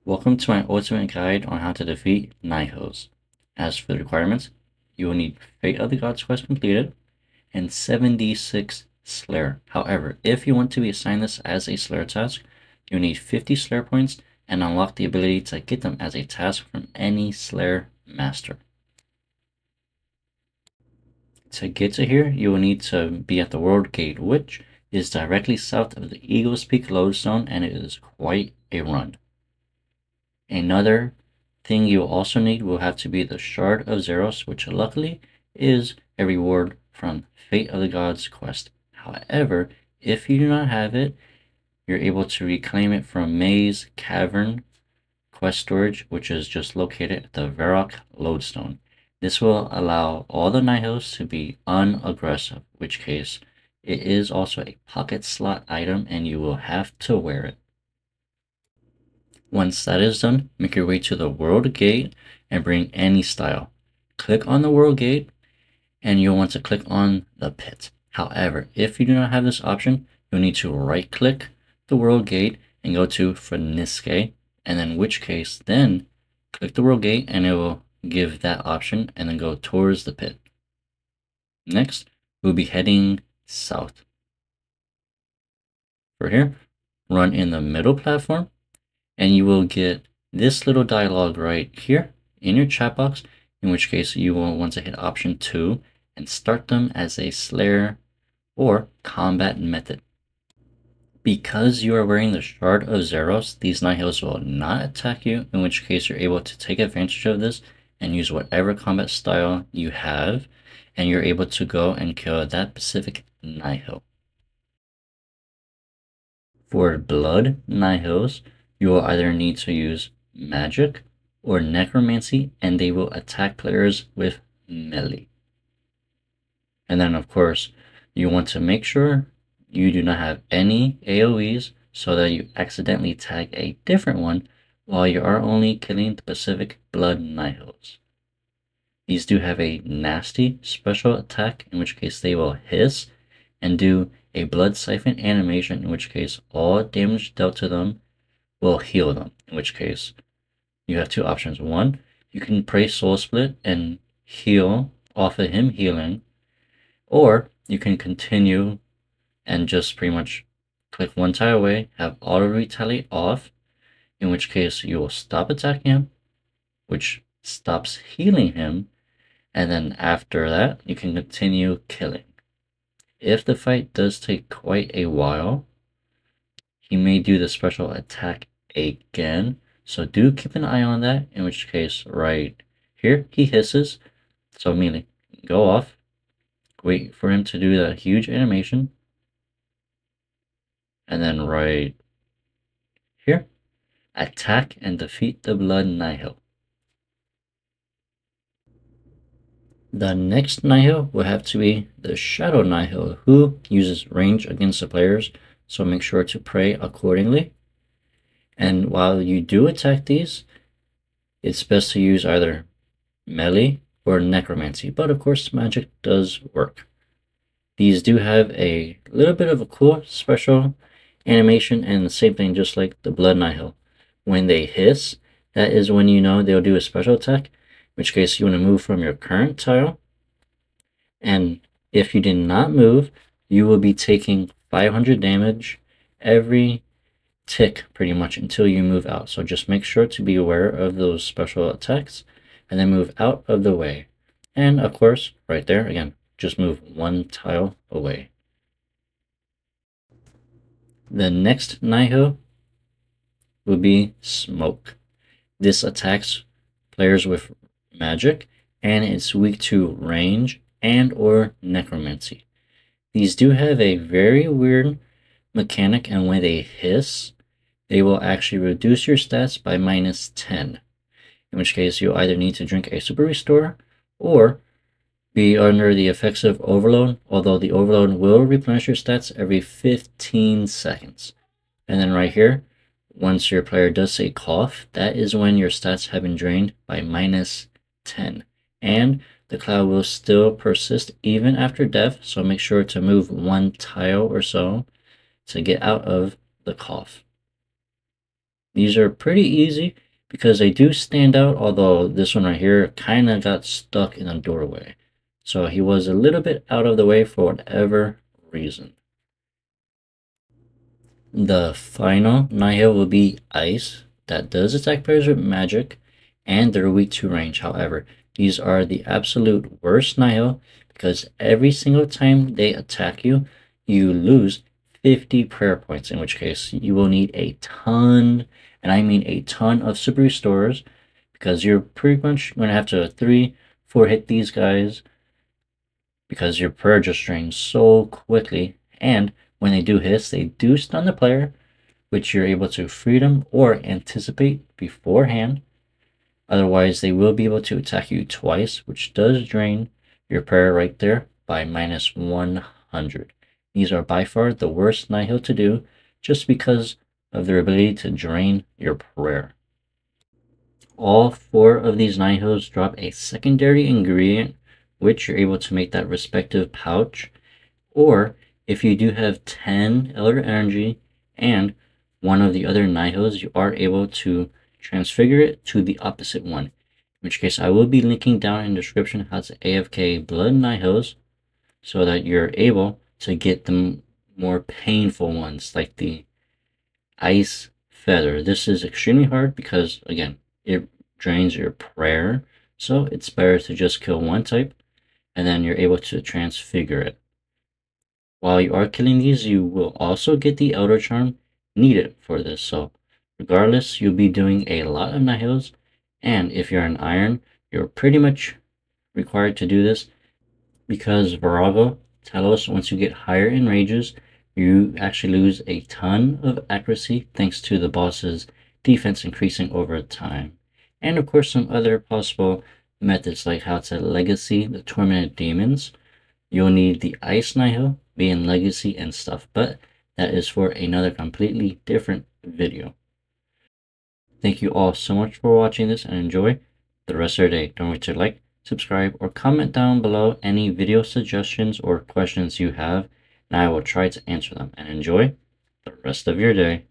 Welcome to my ultimate guide on how to defeat Nihils. As for the requirements, you will need Fate of the Gods quest completed and 76 Slayer. However, if you want to be assigned this as a Slayer task, you need 50 Slayer points and unlock the ability to get them as a task from any Slayer master. To get to here, you will need to be at the World Gate, which is directly south of the Eagle's Peak lodestone, and it is quite a run. Another thing you will also need will have to be the Shard of Zeros, which luckily is a reward from Fate of the Gods quest. However, if you do not have it, you're able to reclaim it from Maze Cavern quest storage, which is just located at the Varrock lodestone. This will allow all the Nihils to be unaggressive, which case it is also a pocket slot item and you will have to wear it. Once that is done, make your way to the World Gate and bring any style. Click on the World Gate and you'll want to click on the pit. However, if you do not have this option, you'll need to right click the World Gate and go to Finiske, and in which case then click the World Gate and it will give that option and then go towards the pit. Next, we'll be heading south. For here, run in the middle platform and you will get this little dialogue right here in your chat box, in which case you will want to hit option 2 and start them as a Slayer or combat method. Because you are wearing the Shard of Zeros, these Nihils will not attack you, in which case you're able to take advantage of this and use whatever combat style you have, and you're able to go and kill that specific Nihil. For Blood Nihils, you will either need to use Magic or Necromancy, and they will attack players with melee. And then, of course, you want to make sure you do not have any AoEs so that you accidentally tag a different one while you are only killing the specific Blood Nihils. These do have a nasty special attack, in which case they will hiss and do a blood siphon animation, in which case all damage dealt to them will heal them, in which case you have two options. One, you can pray Soul Split and heal off of him healing, or you can continue and just pretty much click one tile away, have auto retaliate off, in which case you will stop attacking him, which stops healing him, and then after that you can continue killing. If the fight does take quite a while, he may do the special attack again, so do keep an eye on that, in which case right here he hisses, so immediately go off, wait for him to do that huge animation, and then right here attack and defeat the Blood Nihil. The next Nihil will have to be the Shadow Nihil, who uses range against the players, so make sure to pray accordingly. And while you do attack these, it's best to use either melee or necromancy, but of course magic does work. These do have a little bit of a cool special animation, and the same thing just like the Blood Nihil. When they hiss, that is when you know they'll do a special attack, in which case you want to move from your current tile, and if you did not move, you will be taking 500 damage every tick pretty much until you move out. So just make sure to be aware of those special attacks and then move out of the way. And of course, right there, again, just move one tile away. The next Nihil will be Smoke. This attacks players with magic and it's weak to range and or necromancy. These do have a very weird mechanic, and when they hiss, they will actually reduce your stats by -10, in which case you'll either need to drink a super restore or be under the effects of overload, although the overload will replenish your stats every 15 seconds. And then right here, once your player does say cough, that is when your stats have been drained by -10. And the cloud will still persist even after death, so make sure to move one tile or so to get out of the cough. These are pretty easy because they do stand out, although this one right here kind of got stuck in a doorway. So he was a little bit out of the way for whatever reason. The final Nihil will be Ice. That does attack players with magic, and they're weak to range. However, these are the absolute worst Nihil because every single time they attack you, you lose 50 prayer points, in which case you will need a ton, and I mean a ton of super restorers, because you're pretty much going to have to 3-4 hit these guys because your prayer just drains so quickly, and when they do hit, they do stun the player, which you're able to free them or anticipate beforehand. Otherwise, they will be able to attack you twice, which does drain your prayer right there by minus 100. These are by far the worst Nihil to do, just because of their ability to drain your prayer. All 4 of these Nihils drop a secondary ingredient, which you're able to make that respective pouch, or if you do have 10 Elder Energy and one of the other Nihils, you are able to transfigure it to the opposite one. In which case, I will be linking down in the description how to AFK Blood Nihils so that you're able to get the more painful ones, like the Ice Feather. This is extremely hard because, again, it drains your prayer, so it's better to just kill one type, and then you're able to transfigure it. While you are killing these, you will also get the Elder Charm needed for this, so regardless, you'll be doing a lot of Nihils, and if you're an Iron, you're pretty much required to do this, because Virago tell us once you get higher in rages, you actually lose a ton of accuracy thanks to the boss's defense increasing over time. And of course some other possible methods like how to legacy the tormented demons. You'll need the Ice Nihil being legacy and stuff, but that is for another completely different video. Thank you all so much for watching this and enjoy the rest of your day. Don't forget to like, subscribe, or comment down below any video suggestions or questions you have, and I will try to answer them. And enjoy the rest of your day.